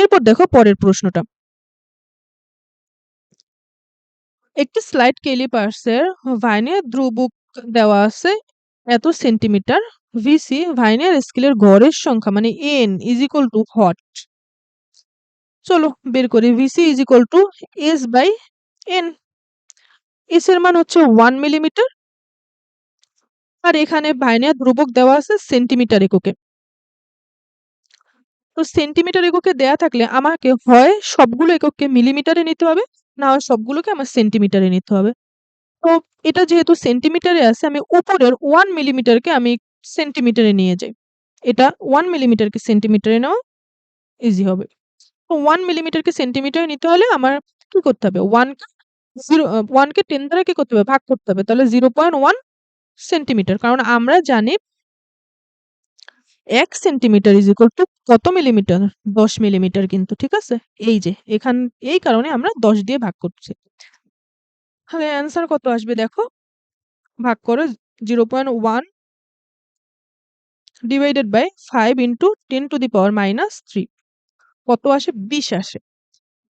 এরপর দেখো পরের প্রশ্নটা। একটি স্লাইড ক্যালিপার্সের ভার্নিয়ার ধ্রুবক দেওয়া আছে এত সেন্টিমিটার, ভিসি ভার্নিয়ার স্কেলের গড়ের সংখ্যা মানে N is equal to what? চলো বের করি। VC is equal to S by N. S এর মান হচ্ছে 1 মিলিমিটার, আর এখানে ভার্নিয়ার ধ্রুবক দেওয়া আছে সেন্টিমিটার এককে। তো সেন্টিমিটার এককে দেয়া থাকলে আমাকে হয় সবগুলো এককে মিলিমিটারে নিতে হবে, না হয় সবগুলোকে আমার সেন্টিমিটারে নিতে হবে। তো এটা যেহেতু সেন্টিমিটারে আছে, আমি উপরের 1 মিলিমিটারকে আমি সেন্টিমিটারে নিয়ে যাই। এটা 1 মিলিমিটারকে সেন্টিমিটারে নেওয়া ইজি হবে। তো 1 মিলিমিটারকে সেন্টিমিটারে নিতে হলে আমার কি করতে হবে? 1 কে 10 দ্বারা কি করতে হবে? ভাগ করতে হবে। তাহলে 0.1 সেন্টিমিটার। কারণ আমরা জানি ১ সেন্টিমিটার ইজ ইকুয়াল টু কত মিলিমিটার? ১০ মিলিমিটার কিন্তু, ঠিক আছে? এই যে এই কারণে আমরা ১০ দিয়ে ভাগ করছি। তাহলে অ্যান্সার কত আসবে দেখো। ভাগ করো 0.1 divided by 5 into 10 to the power -3। কত আসে? ২০ আসে।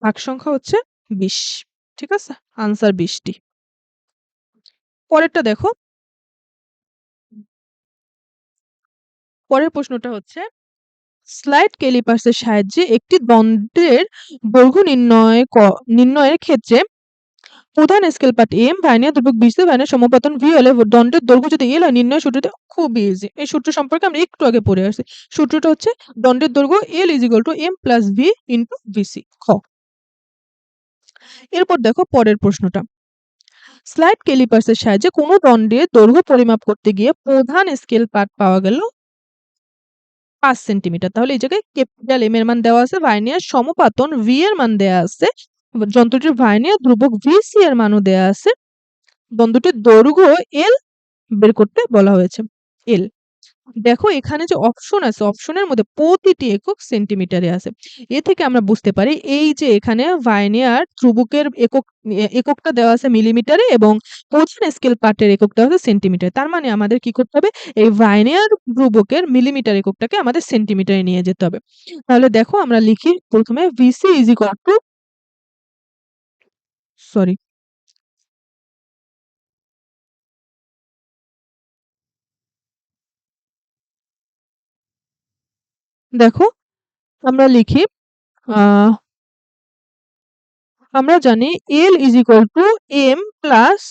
ভাগ সংখ্যা হচ্ছে ২০। ঠিক আছে? আনসার ২০ টি। পরেরটা দেখো। পরের প্রশ্নটা হচ্ছে স্লাইড ক্যালিপার্সের সাহায্যে একটি দণ্ডের দৈর্ঘ্য নির্ণয়ের ক্ষেত্রে প্রধান স্কেল পার্ট এম, ভার্নিয়ার ধ্রুবক বিসি, ভার্নিয়ার সমাপতন ভি হলে দণ্ডের দৈর্ঘ্য যদি এল হয়, নির্ণয় সূত্রটা খুব ইজি। এই সূত্র সম্পর্কে আমরা একটু আগে পড়ে আসছি। সূত্রটা হচ্ছে দণ্ডের দৈর্ঘ্য L is equal to M plus V into VC. খ। এরপর দেখো পরের প্রশ্নটা। স্লাইড ক্যালিপার্সের সাহায্যে কোনো দণ্ডের দৈর্ঘ্য পরিমাপ করতে গিয়ে প্রধান স্কেল পার্ট পাওয়া গেল ৫ সেন্টিমিটার। তাহলে এই জায়গায় ক্যাপিটাল এম এর মান দেওয়া আছে, ভার্নিয়ার সমপাতন ভি এর মান দেয়া আছে, যন্ত্রটির ভার্নিয়ার ধ্রুবক ভিসি এর মানও দেয়া আছে, দণ্ডটির দৈর্ঘ্য এল বের করতে বলা হয়েছে। এল। দেখো এখানে যে অপশন আছে, অপশনের মধ্যে প্রতিটি একক সেন্টিমিটারে আছে। এ থেকে আমরা বুঝতে পারি এই যে এখানে ভার্নিয়ার ধ্রুবকের এককটা দেওয়া আছে মিলিমিটারে এবং প্রধান স্কেল পার্টের এককটা হচ্ছে সেন্টিমিটারে। তার মানে আমাদের কি করতে হবে? এই ভার্নিয়ার ধ্রুবকের মিলিমিটার এককটাকে আমাদের সেন্টিমিটারে নিয়ে যেতে হবে। তাহলে দেখো আমরা লিখি প্রথমে VC is equal to, sorry, দেখো আমরা লিখি আহ আমরা জানি L is equal to M plus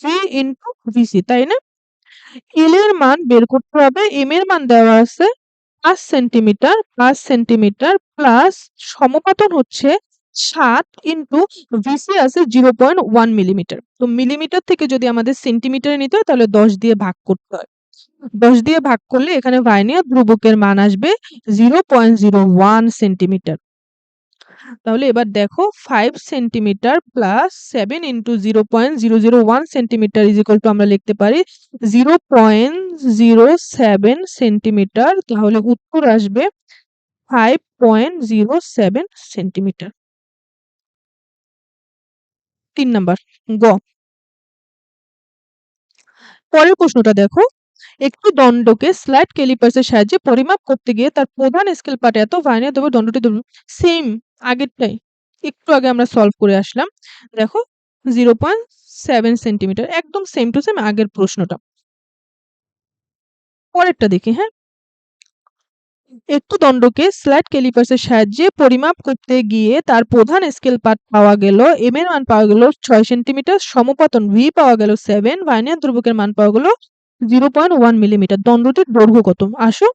V into VC, তাই না? এল এর মান বের করতে হবে। এম এর মান দেওয়া আছে ৫ সেন্টিমিটার, ৫ সেন্টিমিটার প্লাস সমপাতন হচ্ছে ৭ ইনটু ভিসি আছে 0.1 মিলিমিটার। তো মিলিমিটার থেকে যদি আমাদের সেন্টিমিটারে নিতে হয় তাহলে ১০ দিয়ে ভাগ করতে হয়। ১০ দিয়ে ভাগ করলে এখানে ভার্নিয়ার ধ্রুবকের মান আসবে 0.01 সেন্টিমিটার। তাহলে এবার দেখো 5 centimetre plus 7 into 0.001 centimetre is equal to আমরা লিখতে পারি 0.07 সেন্টিমিটার। তাহলে উত্তর আসবে 5.07 সেন্টিমিটার। ৩ নাম্বার গ। পরের প্রশ্নটা দেখো। একটি দণ্ডকে স্লাইড ক্যালিপার্সের সাহায্যে পরিমাপ করতে গিয়ে তার প্রধান স্কেল পার্ট এত ভার্নিয়ার দেবো দণ্ডটি দেবো সেম আগেরটাই। একটু আগে আমরা সলভ করে আসলাম। দেখো 0.7 সেন্টিমিটার, একদম সেম টু সেম আগের প্রশ্নটা। পরেরটা দেখি, হ্যাঁ। একটু দণ্ডকে স্লাইড ক্যালিপার্সের সাহায্যে পরিমাপ করতে গিয়ে তার প্রধান স্কেল পার্ট পাওয়া গেল, এম এর মান পাওয়া গেল 6 সেন্টিমিটার, সমপতন ভি পাওয়া গেল 7, ভার্নিয়ার ধ্রুবকের মান পাওয়া গেল 0.1 মিলিমিটার। দণ্ডটির দৈর্ঘ্য কত? আসো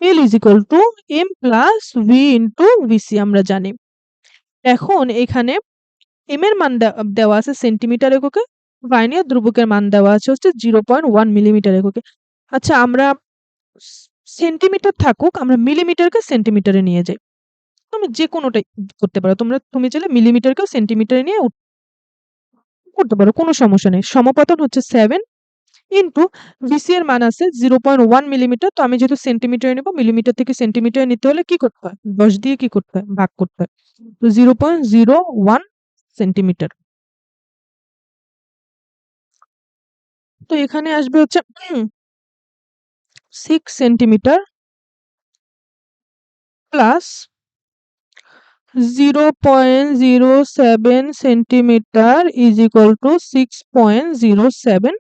L is equal to M plus V into VC আমরা জানি। এখন এখানে এম এর মান দেওয়া আছে সেন্টিমিটার এককে, ভার্নিয়ার ধ্রুবকের মান দেওয়া আছে হচ্ছে 0.1 মিলিমিটার এককে। আচ্ছা আমরা সেন্টিমিটার থাকুক, আমরা মিলিমিটারকে সেন্টিমিটারে নিয়ে যাই। তুমি যে কোনোটাই করতে পারো। তুমি চাইলে মিলিমিটারকেও সেন্টিমিটারে নিয়ে করতে পারো, কোনো সমস্যা নেই। সমপতন হচ্ছে 7 ইনটু ভিসি এর মান আছে 0.1 মিলিমিটার। তো আমি যেহেতু সেন্টিমিটারে নেব, মিলিমিটার থেকে সেন্টিমিটারে নিতে হলে কি করতে হয়? ১০ দিয়ে কি করতে হয়? ভাগ করতে হয়। তো 0.01 সেন্টিমিটার। তো এখানে আসবে হচ্ছে 6 centimetre plus 0.07 centimetre is equal two 6.07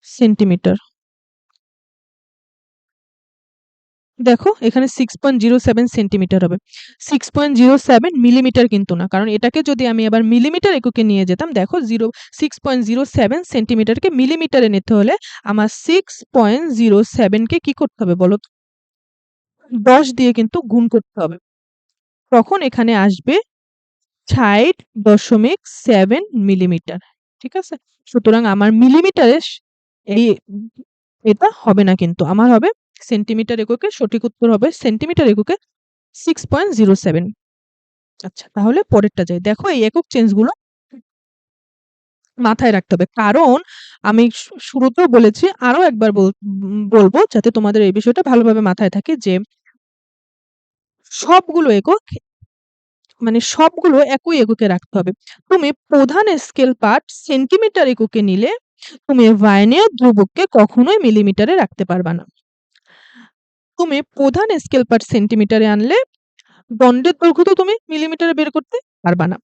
centimetre. দেখো এখানে 6.07 সেন্টিমিটার হবে। 6.07 মিলিমিটার কিন্তু না, কারণ এটাকে যদি আমি আবার মিলিমিটার এককে নিয়ে যেতাম, দেখো 6.07 সেন্টিমিটারকে মিলিমিটারে নিতে হলে আমার 6.07 কে কি করতে হবে বলো তো? 10 দিয়ে কিন্তু গুণ করতে হবে। তখন এখানে আসবে 60.7 মিলিমিটার। ঠিক আছে? সুতরাং আমার মিলিমিটারে এই এটা হবে না, কিন্তু আমার হবে সেন্টিমিটার এককে। সঠিক উত্তর হবে সেন্টিমিটার এককে 6.07। আচ্ছা, তাহলে পরেরটা যাই। দেখো এই একক চেঞ্জগুলো মাথায় রাখতে হবে। কারণ আমি শুরুতেও বলেছি, আরো একবার বলবো যাতে তোমাদের এই বিষয়টা ভালোভাবে মাথায় থাকে যে সবগুলো একক মানে সবগুলো একই এককে রাখতে হবে। তুমি প্রধান স্কেল পার্ট সেন্টিমিটার এককে নিলে তুমি ভার্নিয়ার ধ্রুবককে কখনোই মিলিমিটারে রাখতে পারবা না। তুমি প্রধান স্কেল পার্ট সেন্টিমিটারে আনলে দণ্ডের দৈর্ঘ্য তো তুমি মিলিমিটারে বের করতে পারবা না।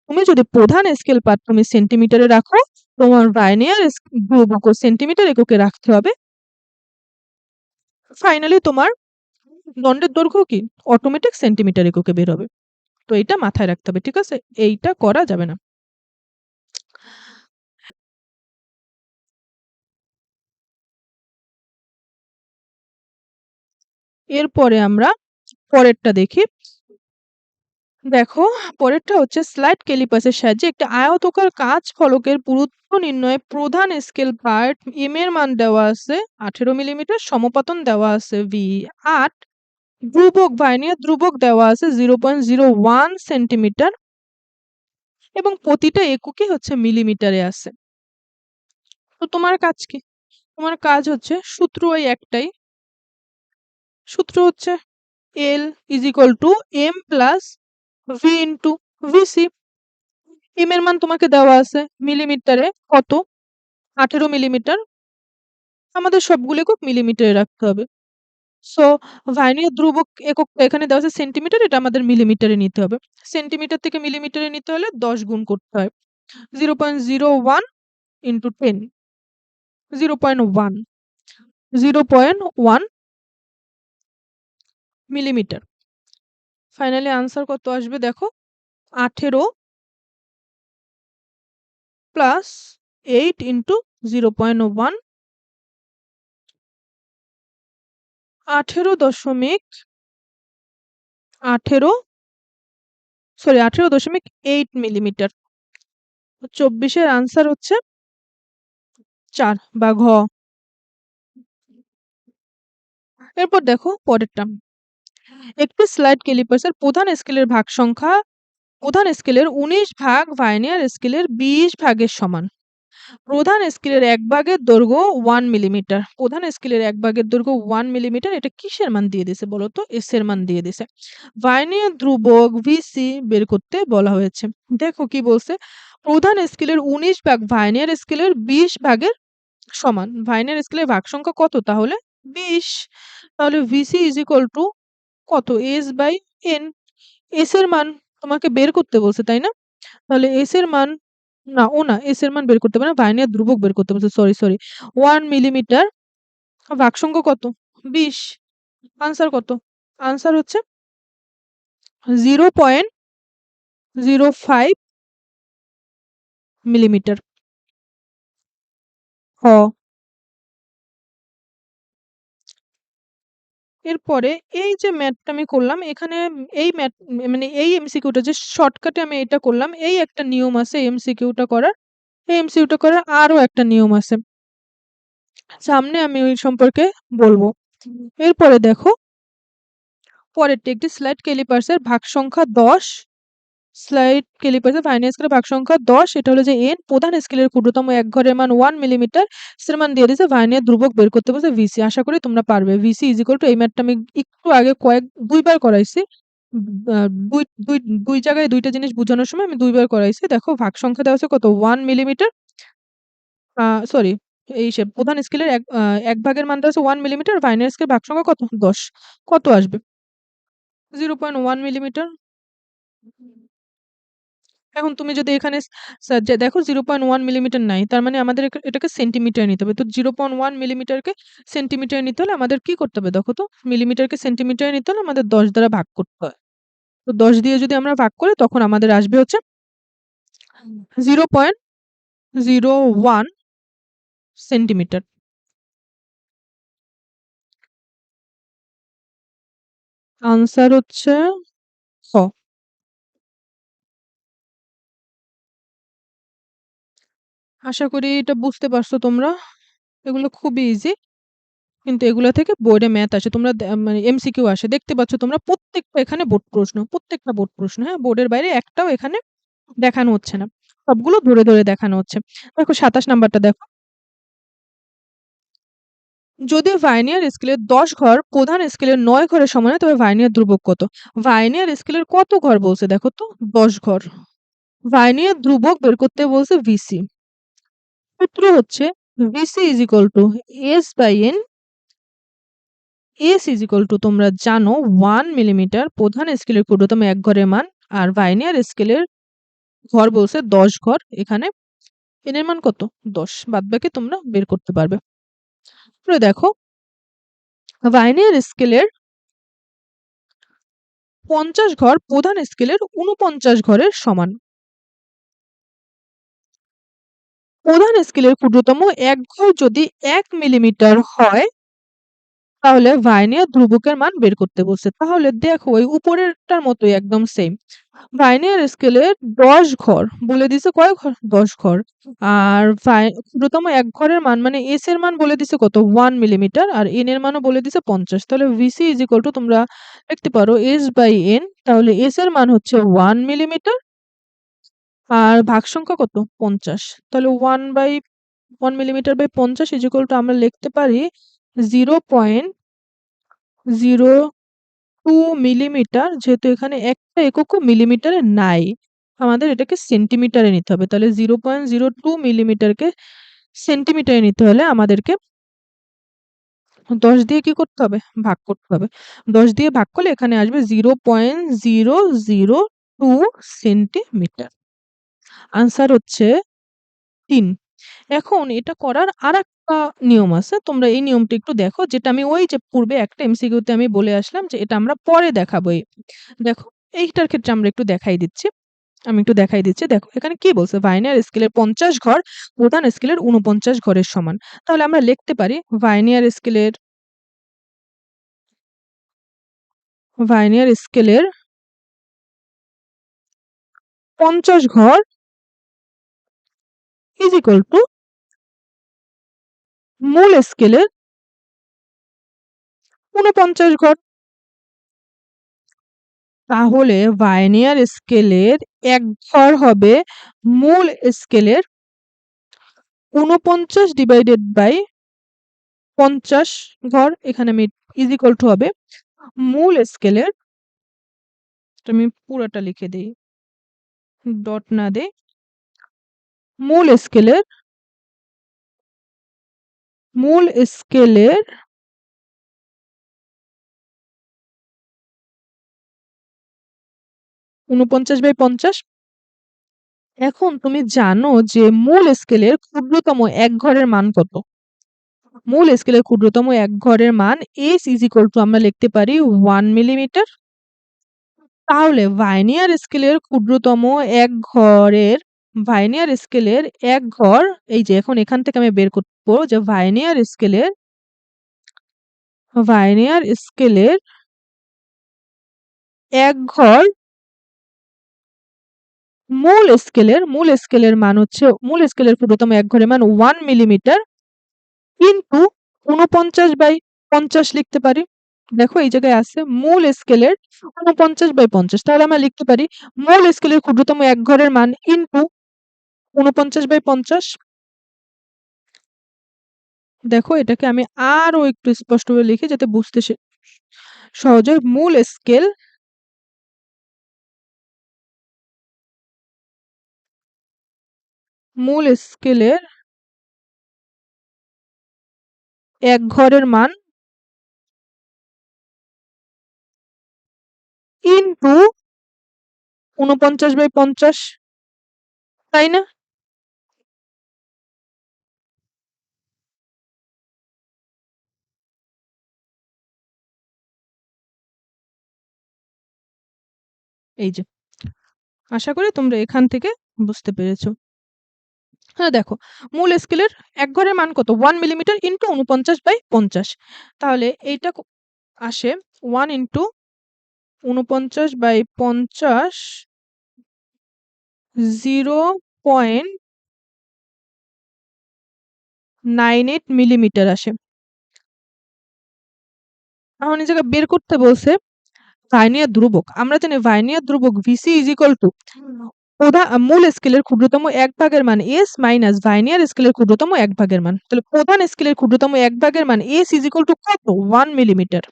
তুমি যদি প্রধান স্কেল পার্ট তুমি সেন্টিমিটারে রাখো, তোমার ভার্নিয়ার ধ্রুবকও সেন্টিমিটার এককে রাখতে হবে। ফাইনালি তোমার দণ্ডের দৈর্ঘ্য কি অটোমেটিক সেন্টিমিটার এককে বের হবে। তো এটা মাথায় রাখতে হবে, ঠিক আছে? এইটা করা যাবে না। এরপরে আমরা পরেরটা দেখি। দেখো পরেরটা হচ্ছে স্লাইড ক্যালিপাসের সাহায্যে একটি আয়তাকার কাঁচ ফলকের পুরুত্ব নির্ণয়ে প্রধান স্কেল পার্ট এম এর মান দেওয়া আছে 18 মিলিমিটার, সমপতন দেওয়া আছে ভি 8, ধ্রুবক ভার্নিয়ার ধ্রুবক দেওয়া আছে 0.01 সেন্টিমিটার এবং প্রতিটা এককে হচ্ছে মিলিমিটারে আছে। তো তোমার কাজ কি? তোমার কাজ হচ্ছে সূত্র ওই একটাই। সূত্র হচ্ছে L is equal to M plus V into VC. M এর মান তোমাকে দেওয়া আছে মিলিমিটারে কত? 18 মিলিমিটার। আমাদের সবগুলো একক মিলিমিটারে রাখতে হবে। সো ভার্নিয়ার ধ্রুবক এককটা এখানে দেওয়া আছে সেন্টিমিটার, এটা আমাদের মিলিমিটারে নিতে হবে। সেন্টিমিটার থেকে মিলিমিটারে নিতে হলে 10 গুণ করতে হয়। 0.01 ইন্টু 10, 0.1 0.1 মিলিমিটার। ফাইনালি আনসার কত আসবে দেখো, 18 প্লাস 8 ইন্টু 0.1, 18.8 মিলিমিটার। 24-এর আনসার হচ্ছে 4 বা ঘ। এরপর দেখো পরেরটা। একটি স্লাইড ক্যালিপার্সের প্রধান স্কেলের 19 ভাগ ভার্নিয়ার স্কেলের 20 ভাগের সমান। প্রধান স্কেলের 1 ভাগের দৈর্ঘ্য 1 মিলিমিটার। প্রধান স্কেলের 1 ভাগের দৈর্ঘ্য 1 মিলিমিটার, এটা কিসের মান দিয়ে দিছে বলো তো? এস এর মান দিয়ে দিছে। ভার্নিয়ার ধ্রুবক ভিসি বের করতে বলা হয়েছে। দেখো কি বলছে, প্রধান স্কেলের 19 ভাগ ভার্নিয়ার স্কেলের 20 ভাগের সমান। ভার্নিয়ার স্কেলের ভাগ সংখ্যা কত তাহলে? 20। তাহলে ভিসি ইজ ইকুয়াল টু কত? S by N. এস এর মান তোমাকে বের করতে বলছে, তাই না? তাহলে এস এর মান না এস এর মান বের করতে হবে না, ভার্নিয়ার ধ্রুবক বের করতে বলছে। সরি 1 মিলিমিটার ভাগ সংখ্যা কত? 20। আনসার কত? আনসার হচ্ছে 0.05 মিলিমিটার। হ। এরপরে এই যে ম্যাথটা আমি করলাম এখানে, এই ম্যাথ মানে এই এমসিকিউটা যে শর্টকাটে আমি এটা করলাম, এই একটা নিয়ম আছে এমসিকিউটা করার। এই এমসিকিউটা করার আরো একটা নিয়ম আছে, সামনে আমি ওই সম্পর্কে বলবো। এরপরে দেখো পরেরটি, একটি স্লাইড ক্যালিপার্সের ভাগ সংখ্যা 10। স্লাইড ক্যালিপার্সের ভার্নিয়ার স্কেলের ভাগ সংখ্যা 10, এটা হলো যে এন। প্রধান স্কেলের ক্ষুদ্রতম এক ঘরের মান 1 মিলিমিটার। এর মান দিয়ে দিয়েছে, ভার্নিয়ার ধ্রুবক বের করতে বলছে ভিসি। আশা করি তোমরা পারবে। ভিসি ইজ ইকুয়াল টু, এই ম্যাথটা আমি একটু আগে দুইবার করাইছি। দুই দুই দুই জায়গায় দুইটা জিনিস বোঝানোর সময় আমি দুইবার করাইছি। দেখো ভাগ সংখ্যা দেওয়া আছে কত? 1 মিলিমিটার। সরি, এই সে প্রধান স্কেলের এক ভাগের মান দেওয়া আছে 1 মিলিমিটার, ভার্নিয়ার স্কেল ভাগ সংখ্যা কত? 10। কত আসবে? 0.1 মিলিমিটার। এখন তুমি যদি এখানে যে দেখো 0.1 মিলিমিটার নাই, তার মানে আমাদের এটাকে সেন্টিমিটারে নিতে হবে। তো 0.1 মিলিমিটারকে সেন্টিমিটারে নিতে হলে আমাদের কি করতে হবে দেখো তো? মিলিমিটারকে সেন্টিমিটারে নিতে হলে আমাদের 10 দ্বারা ভাগ করতে হয়। তো 10 দিয়ে যদি আমরা ভাগ করি তখন আমাদের আসবে হচ্ছে 0.01 সেন্টিমিটার। আনসার হচ্ছে খ। আশা করি এটা বুঝতে পারছো তোমরা। এগুলো খুবই ইজি, কিন্তু এগুলা থেকে বোর্ডে ম্যাথ আসে। তোমরা মানে এমসিকিউ আসে। দেখতে পাচ্ছ তোমরা প্রত্যেকটা এখানে বোর্ড প্রশ্ন, প্রত্যেকটা বোর্ড প্রশ্ন। হ্যাঁ, বোর্ডের বাইরে একটাও এখানে দেখানো হচ্ছে না। সবগুলো ধরে, ধরে দেখানো হচ্ছে। দেখো 27 নাম্বারটা দেখো। যদি ভার্নিয়ার স্কেলের 10 ঘর প্রধান স্কেলের 9 ঘরের সমান হয় তবে ভার্নিয়ার ধ্রুবক কত? ভার্নিয়ার স্কেলের কত ঘর বলছে দেখো তো? 10 ঘর। ভার্নিয়ার ধ্রুবক বের করতে বলছে ভিসি। সূত্র হচ্ছে VC is equal to S by N. S is equal to তোমরা জানো 1 মিলিমিটার প্রধান স্কেলের ক্ষুদ্রতম এক ঘরের মান, আর ভার্নিয়ার স্কেলের ঘর বলছে 10 ঘর। এখানে এন এর মান কত? 10। বাদবাকি তোমরা বের করতে পারবে। তাহলে দেখো ভার্নিয়ার স্কেলের 50 ঘর প্রধান স্কেলের 49 ঘরের সমান। প্রধান স্কেলের ক্ষুদ্রতম এক ঘর যদি 1 মিলিমিটার হয় তাহলে ভার্নিয়ার ধ্রুবকের মান বের করতে বলছে। তাহলে দেখো ওই উপরেরটার মতোই একদম সেম। ভার্নিয়ার স্কেলের 10 ঘর বলে দিছে, কয় ঘর? 10 ঘর। আর ক্ষুদ্রতম এক ঘরের মান মানে এস এর মান বলে দিছে কত? 1 মিলিমিটার। আর এন এর মানও বলে দিছে 50। তাহলে ভিসি ইজ ইকুয়াল টু তোমরা লিখতে পারো এস বাই এন। তাহলে এস এর মান হচ্ছে 1 মিলিমিটার আর ভাগ সংখ্যা কত? 50। তাহলে 1 millimetre by 50 is equal to আমরা লিখতে পারি 0.02 মিলিমিটার। যেহেতু এখানে একটা এককও মিলিমিটারে নাই, আমাদের এটাকে সেন্টিমিটারে নিতে হবে। তাহলে 0.02 মিলিমিটারকে সেন্টিমিটারে নিতে হলে আমাদেরকে 10 দিয়ে কি করতে হবে? ভাগ করতে হবে। 10 দিয়ে ভাগ করলে এখানে আসবে 0.002 সেন্টিমিটার। আনসার হচ্ছে 3। এখন এটা করার আরেকটা নিয়ম আছে। তোমরা এই নিয়মটা একটু দেখো, যেটা আমি ওই যে পূর্বে একটা এমসিকিউতে আমি বলে আসলাম যে এটা আমরা পরে দেখাবো। দেখো এইটার ক্ষেত্রে আমরা একটু দেখাই দিচ্ছি। আমি একটু দেখাই দিচ্ছি। দেখো এখানে কি বলছে? ভার্নিয়ার স্কেলের 50 ঘর প্রধান স্কেলের 49 ঘরের সমান। তাহলে আমরা লিখতে পারি ভার্নিয়ার স্কেলের 50 ঘর ইজ ইকুয়াল টু মূল স্কেলের 49 ঘর। তাহলে ভার্নিয়ার স্কেলের 1 ঘর হবে মূল স্কেলের 49 ডিভাইডেড বাই 50 ঘর। এখানে আমি ইজ ইকুয়াল টু হবে মূল স্কেলের, আমি পুরোটা লিখে দেই, ডট না দেই। মূল স্কেলের 49/50। এখন তুমি জানো যে মূল স্কেলের ক্ষুদ্রতম এক ঘরের মান কত? মূল স্কেলের ক্ষুদ্রতম এক ঘরের মান এস ইজ ইকুয়াল টু আমরা লিখতে পারি 1 মিলিমিটার। তাহলে ভার্নিয়ার স্কেলের এক ঘর, এই যে এখন এখান থেকে আমি বের করব যে ভার্নিয়ার স্কেলের এক ঘর মূল স্কেলের ক্ষুদ্রতম এক ঘরের মান 1 মিলিমিটার কিন্তু 49/50 লিখতে পারি। দেখো এই জায়গায় আছে মূল স্কেলের 49/50। তাহলে আমরা লিখতে পারি মূল স্কেলের ক্ষুদ্রতম এক ঘরের মান ইনটু 49/50। দেখো এটাকে আমি আরো একটু স্পষ্টভাবে লিখি যাতে বুঝতে সহজ হয়। মূল স্কেলের এক ঘরের মান ইনটু 49/50, তাই না? এই যে, আশা করি তোমরা এখান থেকে বুঝতে পেরেছো। হ্যাঁ, দেখো মূল স্কেলের এক ঘরের মান কত? 1 মিলিমিটার ইনটু 49/50। তাহলে এইটা আসে 1 ইনটু 49/50 0.98 মিলিমিটার আসে। এখন এই জায়গায় বের করতে বলছে ভার্নিয়ার ধ্রুবক। আমরা জানি ভার্নিয়ার ধ্রুবক VC ইজ ইকুয়াল টু মূল স্কেলের ক্ষুদ্রতম এক ভাগের মান S মাইনাস ভার্নিয়ার স্কেলের ক্ষুদ্রতম এক ভাগের মান। তাহলে প্রধান স্কেলের ক্ষুদ্রতম এক ভাগের মান S ইজ ইকুয়াল টু কত? 1 মিলিমিটার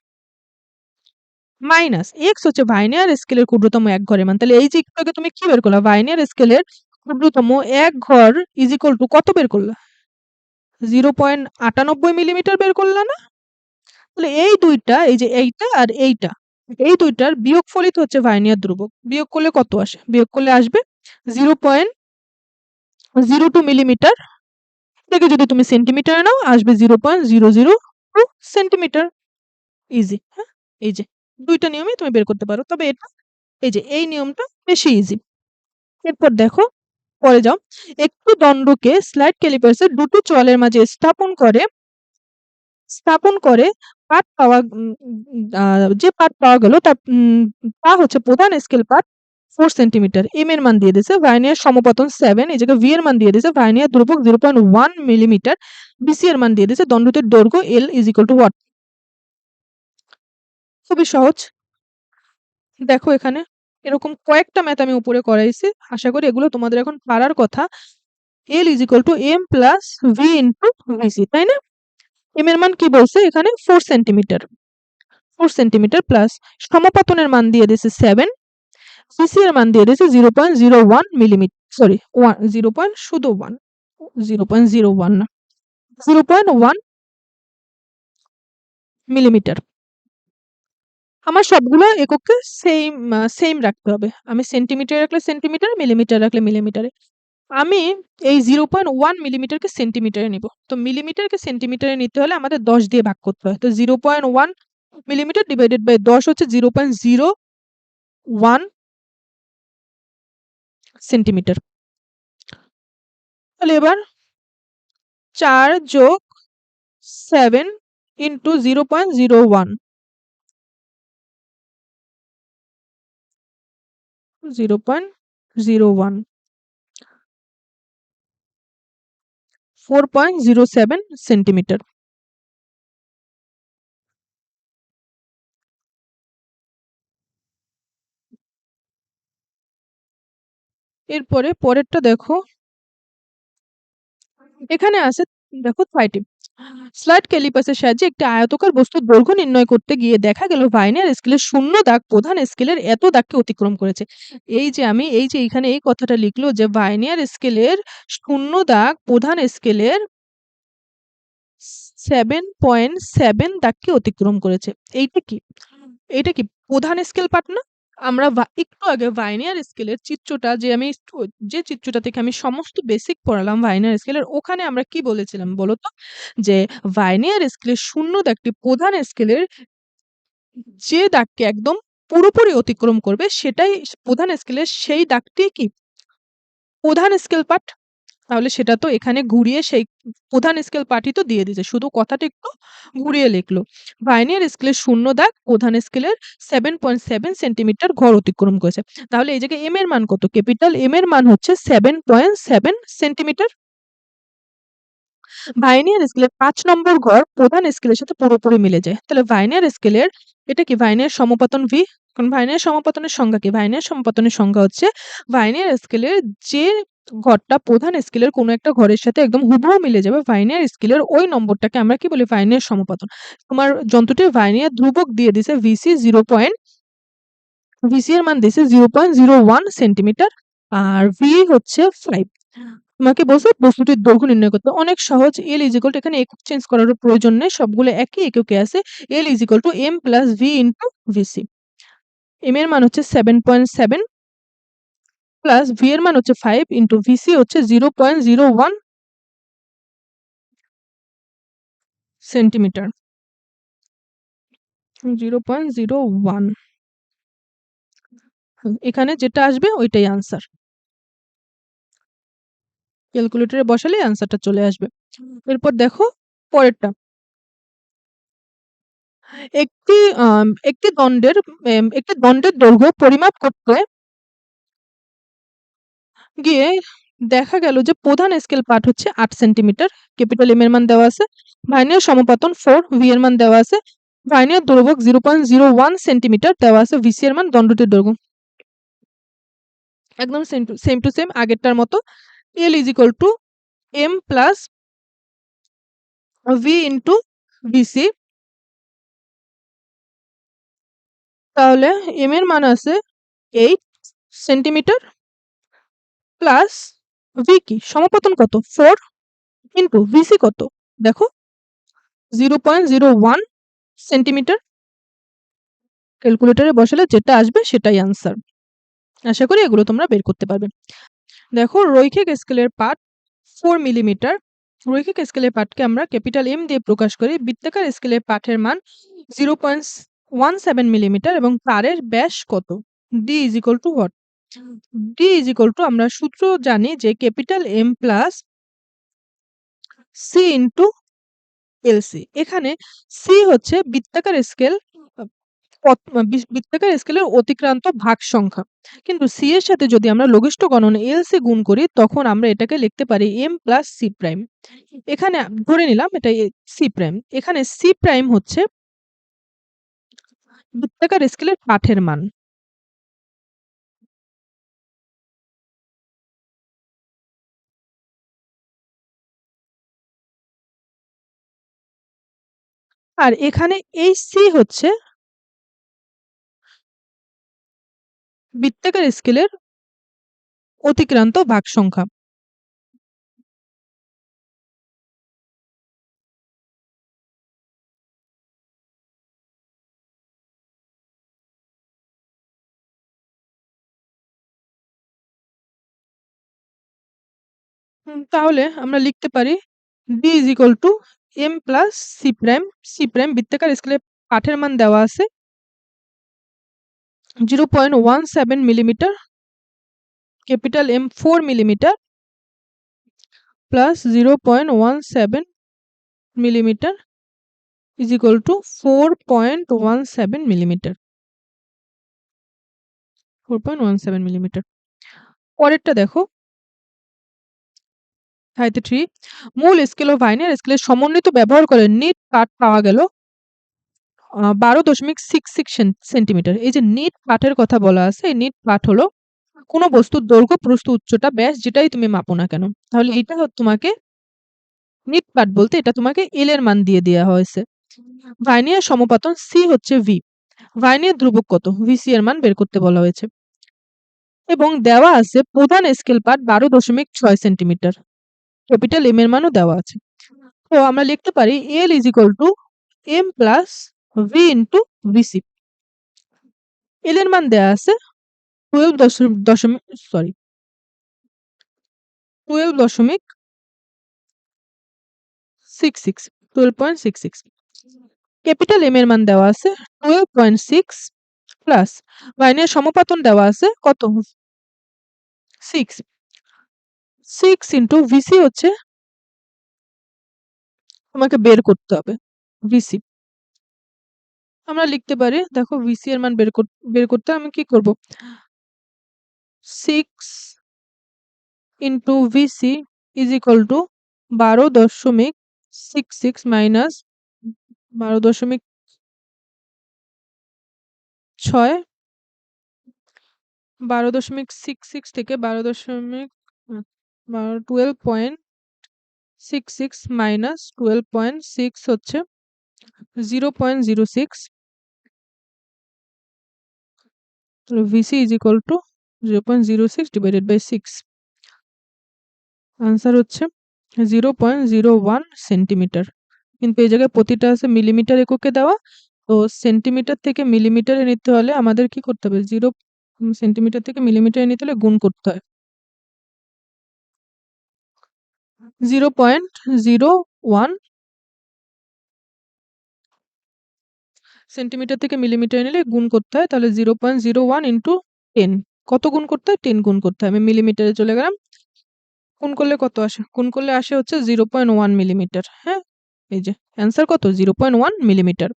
মাইনাস x হচ্ছে ভার্নিয়ার স্কেলের ক্ষুদ্রতম এক ঘরের মান। তাহলে এই যে একটু আগে তুমি কি বের করলা? ভার্নিয়ার স্কেলের ক্ষুদ্রতম এক ঘর ইজ ইকুয়াল টু কত বের করলা? 0.98 মিলিমিটার বের করলা না? তাহলে এই দুইটা, এই যে এইটা আর এইটা, এই দুইটার বিয়োগফলই হচ্ছে ভার্নিয়ার ধ্রুবক। বিয়োগ করলে কত আসে? বিয়োগ করলে আসবে 0.02 মিলিমিটার। এটাকে যদি তুমি সেন্টিমিটারে নাও আসবে 0.002 সেন্টিমিটার। ইজি। হ্যাঁ, এই যে দুইটা নিয়মই তুমি বের করতে পারো, তবে এটা এই যে এই নিয়মটা বেশি ইজি। এরপর দেখো, পরে যাও। একটু দণ্ডকে স্লাইড ক্যালিপার্সের দুটো চোয়ালের মাঝে স্থাপন করে পাঠ পাওয়া যে পাঠ পাওয়া গেল তা হচ্ছে প্রধান স্কেল পাঠ 4 সেন্টিমিটার। এম এর মান দিয়ে দিয়েছে, ভার্নিয়ার সমপতন 7, এই জায়গায় ভি এর মান দিয়ে দিয়েছে, ভার্নিয়ার ধ্রুবক 0.1 মিলিমিটার, বিসি এর মান দিয়ে দিয়েছে, দণ্ডটির দৈর্ঘ্য L is equal to what? খুবই সহজ। দেখো এখানে এরকম কয়েকটা ম্যাথ আমি উপরে করাইছি, আশা করি এগুলো তোমাদের এখন পারার কথা। L is equal to M plus V into VC, তাই না? এম এর মান কি বলছে এখানে? 4 সেন্টিমিটার। 4 সেন্টিমিটার প্লাস সমপতনের মান দিয়ে দিয়েছে 7, সিসি এর মান দিয়ে দিয়েছে 0.01 মিলিমিটার, সরি 1 শুধু 1, 0.01 না, 0.1 মিলিমিটার। আমার সবগুলো এককে সেম রাখতে হবে। আমি সেন্টিমিটার রাখলে সেন্টিমিটার, মিলিমিটার রাখলে মিলিমিটারে। আমি এই 0.1 মিলিমিটারকে সেন্টিমিটারে নিব। তো মিলিমিটারকে সেন্টিমিটারে নিতে হলে আমাদের 10 দিয়ে ভাগ করতে হয়। তো 0.1 মিলিমিটার ডিভাইডেড বাই 10 হচ্ছে 0.01 সেন্টিমিটার। তাহলে এবার 4 যোগ 7 ইন্টু 0.01, 4.07 সেন্টিমিটার। এরপরে পরেরটা দেখো, এখানে আছে দেখো 5টি স্লাইড ক্যালিপাসের সাহায্যে একটি আয়তকার বস্তুর দৈর্ঘ্য নির্ণয় করতে গিয়ে দেখা গেল ভার্নিয়ার স্কেলের শূন্য দাগ প্রধান স্কেলের এত দাগকে অতিক্রম করেছে। এই যে আমি এই যে এখানে এই কথাটা লিখলো যে ভার্নিয়ার স্কেলের শূন্য দাগ প্রধান স্কেলের 7.7 দাগকে অতিক্রম করেছে। এইটা কি? এটা কি প্রধান স্কেল পার্ট না? আমরা একটু আগে ভার্নিয়ার স্কেলের চিত্রটা যে চিত্রটা থেকে আমি সমস্ত বেসিক পড়ালাম ভার্নিয়ার স্কেলের, ওখানে আমরা কি বলেছিলাম বলো তো? যে ভার্নিয়ার স্কেলের শূন্য দাগটি প্রধান স্কেলের যে দাগকে একদম পুরোপুরি অতিক্রম করবে সেটাই প্রধান স্কেলের সেই দাগটি কি প্রধান স্কেল পার্ট। তাহলে সেটা তো এখানে ঘুরিয়ে সেই প্রধান স্কেল পার্টই তো দিয়ে দিয়েছে, শুধু কথাটা একটু ঘুরিয়ে লিখলো। ভার্নিয়ার স্কেলের শূন্য দাগ প্রধান স্কেলের 7.7 সেন্টিমিটার ঘর অতিক্রম করেছে। তাহলে এই জায়গায় এম এর মান কত? ক্যাপিটাল এম এর মান হচ্ছে 7.7 সেন্টিমিটার। ভার্নিয়ার স্কেলের 5 নম্বর ঘর প্রধান স্কেলের সাথে পুরোপুরি মিলে যায়। তাহলে ভার্নিয়ার স্কেলের এটা কি ভার্নিয়ার সমপতন ভি। কারণ ভার্নিয়ার সমপতনের সংজ্ঞা কি? ভার্নিয়ার সমপতনের সংজ্ঞা হচ্ছে ভার্নিয়ার স্কেলের যে ঘরটা প্রধান স্কেলের কোনো একটা ঘরের সাথে একদম হুবহু মিলে যাবে, ভার্নিয়ার স্কেলের ওই নম্বরটাকে আমরা কি বলি? ভার্নিয়ার সমপতন। তোমার যন্ত্রটির ভার্নিয়ার ধ্রুবক দিয়ে দিছে ভিসি এর মান দিছে 0.01 সেন্টিমিটার আর ভি হচ্ছে 5। তোমাকে বলছে বস্তুটির দৈর্ঘ্য নির্ণয় করতে। অনেক সহজ। এল ইজ ইকুয়াল টু, এখানে একক চেঞ্জ করার প্রয়োজন নেই, সবগুলো একই এককে আছে। L is equal to M plus V into VC. M এর মান হচ্ছে 7.7 প্লাস ভি এর মান হচ্ছে 5 ইন্টু ভিসি হচ্ছে 0.01 সেন্টিমিটার, 0.01। এখানে যেটা আসবে ওইটাই আনসার, ক্যালকুলেটরে বসালে আনসারটা চলে আসবে। এরপর দেখো পরেরটা, একটি একটি দণ্ডের দৈর্ঘ্য পরিমাপ করতে গিয়ে দেখা গেল যে প্রধান স্কেল পার্ট হচ্ছে 8 সেন্টিমিটার, ক্যাপিটাল এম এর মান দেওয়া আছে, ভার্নিয়ার সমপাতন 4, ভি এর মান দেওয়া আছে, ভার্নিয়ার দৈর্ঘ্য 0.01 সেন্টিমিটার দেওয়া আছে, ভিসি এর মান দণ্ডটির দৈর্ঘ্য একদম সেম টু সেম আগেরটার মতো। L is equal to M plus V into VC, তাহলে এম এর মান আছে 8 সেন্টিমিটার প্লাস ভি কি সমাপতন কত 4 ইন্টু ভিসি কত দেখো 0.01 সেন্টিমিটার, ক্যালকুলেটরে বসালে যেটা আসবে সেটাই আনসার। আশা করি এগুলো তোমরা বের করতে পারবে। দেখো রৈখিক স্কেলের পাঠ 4 মিলিমিটার, রৈখিক স্কেলের পাঠকে আমরা ক্যাপিটাল এম দিয়ে প্রকাশ করি, বৃত্তাকার স্কেলের পাঠের মান 0.17 মিলিমিটার এবং তারের ব্যাস কত, D is equal to what, D is equal to আমরা সূত্র জানি যে capital M plus C into LC. এখানে সি হচ্ছে বৃত্তাকার স্কেল, বৃত্তাকার স্কেলের অতিক্রান্ত ভাগ সংখ্যা, কিন্তু সি এর সাথে যদি আমরা লঘিষ্ঠ গণন এলসি গুণ করি তখন আমরা এটাকে লিখতে পারি এম প্লাস সি প্রাইম। এখানে ধরে নিলাম এটা সি প্রাইম, এখানে সি প্রাইম হচ্ছে বৃত্তাকার স্কেলের পাঠের মান। আর এখানে এই সি হচ্ছে বৃত্তাকার স্কেলের অতিক্রান্ত ভাগ সংখ্যা। তাহলে আমরা লিখতে পারি D is equal to M plus C prime, C prime বৃত্তাকার স্কেলে পাঠের মান দেওয়া আছে 0.17 millimetre, capital M 4 millimetre plus 0.17 millimetre is equal to 4.17 millimetre, 4.17 millimetre. পরেরটা দেখো হাইতে 3, মূল স্কেল ও ভার্নিয়ার স্কেলের সমন্বিত ব্যবহার করে নিট পাঠ পাওয়া গেল 12.66 সেন্টিমিটার। এই যে নিট পাঠের কথা বলা আছে, এই নিট পাঠ হলো কোনো বস্তুর দৈর্ঘ্য প্রস্থ উচ্চতা ব্যাস যেটাই তুমি মাপো না কেন, তাহলে এটা তোমাকে নিট পাঠ বলতে এটা তোমাকে এল এর মান দিয়ে দেওয়া হয়েছে। ভার্নিয়ার সমপাতন সি হচ্ছে ভি, ভার্নিয়ার ধ্রুবক কত ভিসি এর মান বের করতে বলা হয়েছে এবং দেওয়া আছে প্রধান স্কেল পাঠ 12.6 সেন্টিমিটার, ক্যাপিটাল এম এর মানও দেওয়া আছে। তো আমরা লিখতে পারি L is equal to M plus V into VC. L এর মান দেওয়া আছে 12.66, ক্যাপিটাল এম এর মান দেওয়া আছে 12.6 প্লাস ভার্নিয়ার সমপাতন দেওয়া আছে কত 6, 6 ইন্টু ভিসি হচ্ছে তোমাকে বের করতে হবে ভিসি। আমরা লিখতে পারি দেখো ভিসি এর মান বের করতে আমি কি করব 6 into VC is equal to 12.66 minus 12.6, 12.66 থেকে 12.66 মাইনাস 12.6 হচ্ছে 0.06, VC is equal to 0.06 divided by 6, answer হচ্ছে 0.01 সেন্টিমিটার, কিন্তু এই জায়গায় প্রতিটা আছে মিলিমিটার এককে দেওয়া তো সেন্টিমিটার থেকে মিলিমিটারে নিতে হলে আমাদের কি করতে হবে? সেন্টিমিটার থেকে মিলিমিটারে নিতে হলে গুণ করতে হয়। 0.01 সেন্টিমিটার থেকে মিলিমিটারে নিলে গুণ করতে হয়। তাহলে 0.01 ইন্টু 10 কত গুণ করতে হয়? 10 গুণ করতে হয়। আমি মিলিমিটারে চলে গেলাম। গুণ করলে কত আসে? গুণ করলে আসে হচ্ছে 0.1 মিলিমিটার। হ্যাঁ? এই যে অ্যান্সার কত? 0.1 মিলিমিটার।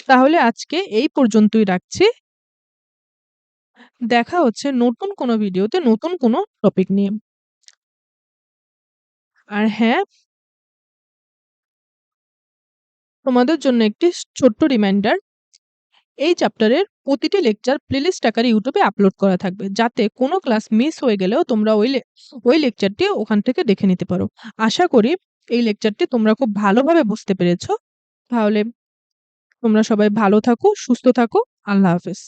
তাহলে আজকে এই পর্যন্তই রাখছি। দেখা হচ্ছে নতুন কোনো ভিডিওতে নতুন কোনো টপিক নিয়ে। আর হ্যাঁ, তোমাদের জন্য একটি ছোট্ট রিমাইন্ডার, এই চ্যাপ্টারের প্রতিটি লেকচার প্লেলিস্ট আকারে ইউটিউবে আপলোড করা থাকবে, যাতে কোনো ক্লাস মিস হয়ে গেলেও তোমরা ওই লেকচারটি ওখান থেকে দেখে নিতে পারো। আশা করি এই লেকচারটি তোমরা খুব ভালোভাবে বুঝতে পেরেছো। তাহলে তোমরা সবাই ভালো থাকো, সুস্থ থাকো। আল্লাহ হাফেজ।